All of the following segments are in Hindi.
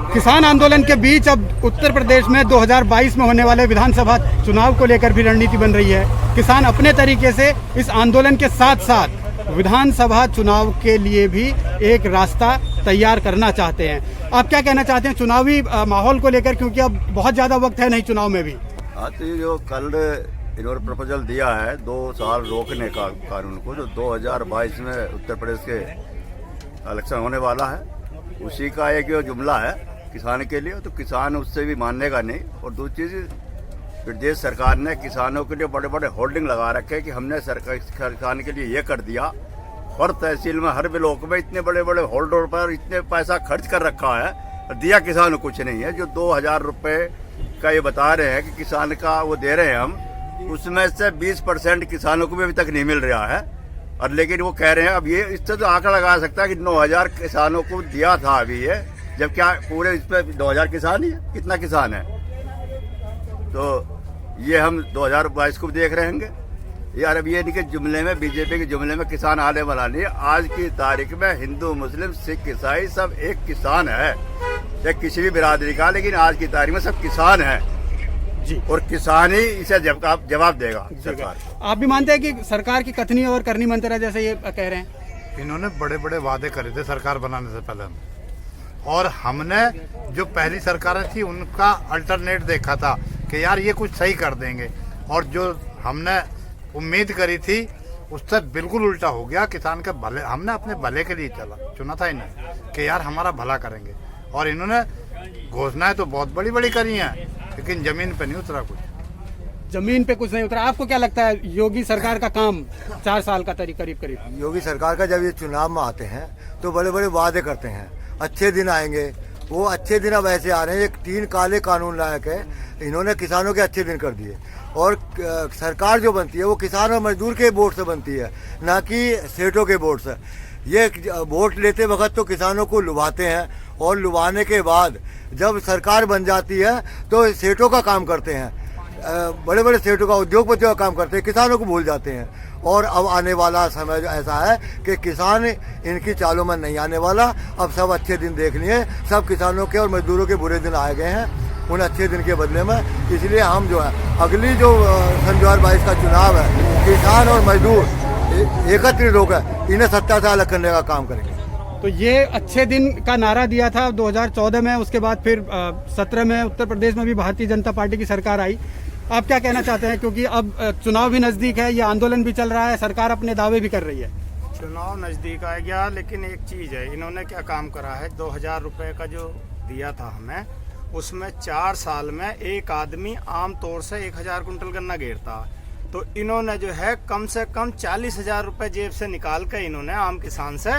किसान आंदोलन के बीच अब उत्तर प्रदेश में 2022 में होने वाले विधानसभा चुनाव को लेकर भी रणनीति बन रही है। किसान अपने तरीके से इस आंदोलन के साथ साथ विधानसभा चुनाव के लिए भी एक रास्ता तैयार करना चाहते हैं। आप क्या कहना चाहते हैं चुनावी माहौल को लेकर, क्योंकि अब बहुत ज़्यादा वक्त है नहीं चुनाव में भी। हाँ, तो जो कल इन्होंने प्रपोजल दिया है 2 साल रोकने का कानून को, जो 2022 में उत्तर प्रदेश के इलेक्शन होने वाला है, उसी का एक जो जुमला है किसान के लिए, तो किसान उससे भी मानेगा नहीं। और दूसरी चीज़, प्रदेश सरकार ने किसानों के लिए बड़े बड़े होल्डिंग लगा रखे कि हमने किसान के लिए ये कर दिया। हर तहसील में, हर ब्लॉक में इतने बड़े बड़े होल्डर पर इतने पैसा खर्च कर रखा है, दिया किसान को कुछ नहीं है। जो 2000 रुपये का ये बता रहे हैं कि किसान का वो दे रहे हैं हम, उसमें से 20% किसानों को भी अभी तक नहीं मिल रहा है। और लेकिन वो कह रहे हैं अब ये इससे तो आंकड़ा लगा सकता है कि 9000 किसानों को दिया था अभी ये, जब क्या पूरे इस पर 2000 किसान ही है, कितना किसान है। तो ये हम 2022 को देख रहे हैं यार। अब ये नहीं कि जुमले में, बीजेपी के जुमले में किसान आने वाला नहीं है। आज की तारीख में हिंदू, मुस्लिम, सिख, ईसाई सब एक किसान है, या किसी भी बिरादरी का, लेकिन आज की तारीख में सब किसान है जी। और किसान ही इसे जवाब देगा सरकार। आप भी मानते हैं कि सरकार की कथनी और करनी मंत्र है, जैसे ये कह रहे हैं? इन्होंने बड़े बड़े वादे करे थे सरकार बनाने से पहले, और हमने जो पहली सरकारें थी उनका अल्टरनेट देखा था कि यार ये कुछ सही कर देंगे, और जो हमने उम्मीद करी थी उससे बिल्कुल उल्टा हो गया। किसान के भले, हमने अपने भले के लिए चुना था इन्हें कि यार हमारा भला करेंगे, और इन्होंने घोषणाएं तो बहुत बड़ी बड़ी करी हैं, लेकिन जमीन पे नहीं उतरा कुछ। जमीन पे कुछ नहीं उतरा। आपको क्या लगता है योगी सरकार का काम 4 साल का करीब? योगी सरकार का जब ये चुनाव में आते हैं तो बड़े बड़े वादे करते हैं, अच्छे दिन आएंगे। वो अच्छे दिन अब ऐसे आ रहे हैं, एक 3 काले कानून लायक है, इन्होंने किसानों के अच्छे दिन कर दिए। और सरकार जो बनती है वो किसान और मजदूर के वोट से बनती है, ना कि सेठों के वोट से। ये वोट लेते वक्त तो किसानों को लुभाते हैं, और लुभाने के बाद जब सरकार बन जाती है तो सेठों का काम करते हैं, बड़े बड़े सेठों का, उद्योगपतियों का काम करते हैं, किसानों को भूल जाते हैं। और अब आने वाला समय ऐसा है कि किसान इनकी चालों में नहीं आने वाला। अब सब अच्छे दिन देख लिए, सब किसानों के और मजदूरों के बुरे दिन आए गए हैं उन अच्छे दिन के बदले में। इसलिए हम जो है अगली जो सन 2022 का चुनाव है, किसान और मजदूर एकत्रित होकर इन्हें सत्ता से अलग करने का काम करेंगे। तो ये अच्छे दिन का नारा दिया था 2014 में, उसके बाद फिर 17 में उत्तर प्रदेश में भी भारतीय जनता पार्टी की सरकार आई। आप क्या कहना चाहते हैं, क्योंकि अब चुनाव भी नजदीक है, ये आंदोलन भी चल रहा है, सरकार अपने दावे भी कर रही है? चुनाव नजदीक आ गया, लेकिन एक चीज है, इन्होंने क्या काम करा है, 2000 रुपये का जो दिया था हमें, उसमें 4 साल में एक आदमी आम तौर से 1000 कुंटल गन्ना घेरता। तो इन्होंने जो है कम से कम 40,000 रुपये जेब से निकाल कर इन्होंने आम किसान से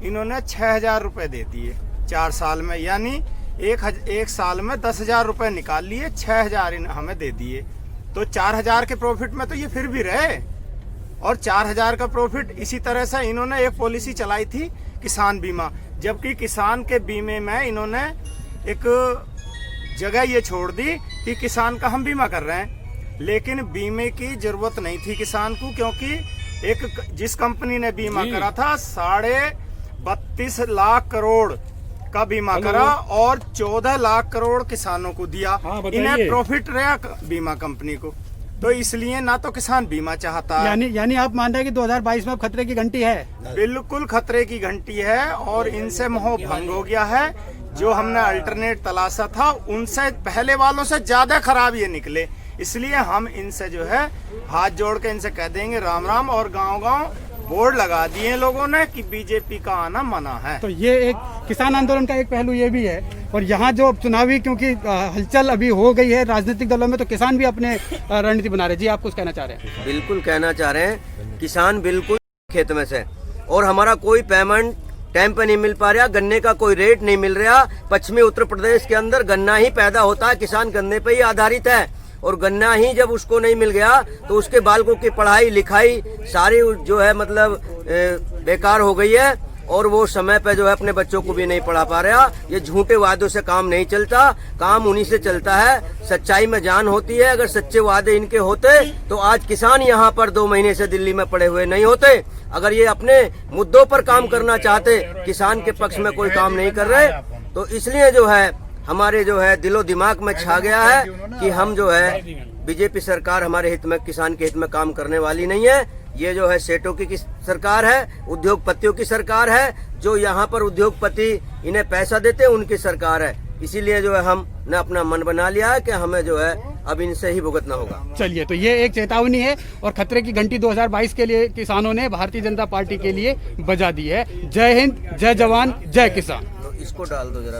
इन्होंने 6000 रुपये दे दिए 4 साल में। यानी एक साल में 10,000 रुपये निकाल लिए, 6000 हमें दे दिए। तो 4000 के प्रॉफिट में तो ये फिर भी रहे। और 4000 का प्रॉफिट इसी तरह से इन्होंने एक पॉलिसी चलाई थी किसान बीमा, जबकि किसान के बीमे में इन्होंने एक जगह ये छोड़ दी कि किसान का हम बीमा कर रहे हैं, लेकिन बीमे की जरूरत नहीं थी किसान को, क्योंकि एक जिस कंपनी ने बीमा करा था 32.5 लाख करोड़ का बीमा करा और 14 लाख करोड़ किसानों को दिया। इन्हें प्रॉफिट रहा बीमा कंपनी को, तो इसलिए ना तो किसान बीमा चाहता है। यानी आप मान रहे हैं कि 2022 में अब खतरे की घंटी है? बिल्कुल खतरे की घंटी है, और इनसे मोह भंग हो गया है। जो हमने अल्टरनेट तलाशा था उनसे, पहले वालों से ज्यादा खराब ये निकले। इसलिए हम इनसे जो है हाथ जोड़ के इनसे कह देंगे राम राम। और गांव-गांव बोर्ड लगा दिए लोगों ने कि बीजेपी का आना मना है। तो ये एक किसान आंदोलन का एक पहलू ये भी है। और यहाँ जो चुनावी, क्योंकि हलचल अभी हो गई है राजनीतिक दलों में, तो किसान भी अपने रणनीति बना रहे। जी, आप कुछ कहना चाह रहे हैं? बिल्कुल कहना चाह रहे हैं, किसान बिल्कुल खेत में से, और हमारा कोई पेमेंट टाइम पे नहीं मिल पा रहा, गन्ने का कोई रेट नहीं मिल रहा। पश्चिमी उत्तर प्रदेश के अंदर गन्ना ही पैदा होता है, किसान गन्ने पे ही आधारित है, और गन्ना ही जब उसको नहीं मिल गया तो उसके बालकों की पढ़ाई लिखाई सारी जो है मतलब बेकार हो गई है, और वो समय पे जो है अपने बच्चों को भी नहीं पढ़ा पा रहा। ये झूठे वादों से काम नहीं चलता, काम उन्हीं से चलता है। सच्चाई में जान होती है। अगर सच्चे वादे इनके होते तो आज किसान यहाँ पर 2 महीने से दिल्ली में पड़े हुए नहीं होते। अगर ये अपने मुद्दों पर काम करना चाहते, किसान के पक्ष में कोई काम नहीं कर रहे, तो इसलिए जो है हमारे जो है दिलो दिमाग में छा गया है कि हम जो है बीजेपी सरकार हमारे हित में, किसान के हित में काम करने वाली नहीं है। ये जो है सेठों की सरकार है, उद्योगपतियों की सरकार है। जो यहाँ पर उद्योगपति इन्हें पैसा देते हैं उनकी सरकार है। इसीलिए जो है हमने अपना मन बना लिया है कि हमें जो है अब इनसे ही भुगतना होगा। चलिए, तो ये एक चेतावनी है और खतरे की घंटी 2022 के लिए किसानों ने भारतीय जनता पार्टी के लिए बजा दी है। जय हिंद, जय जवान, जय किसान। तो इसको डाल दो जरा।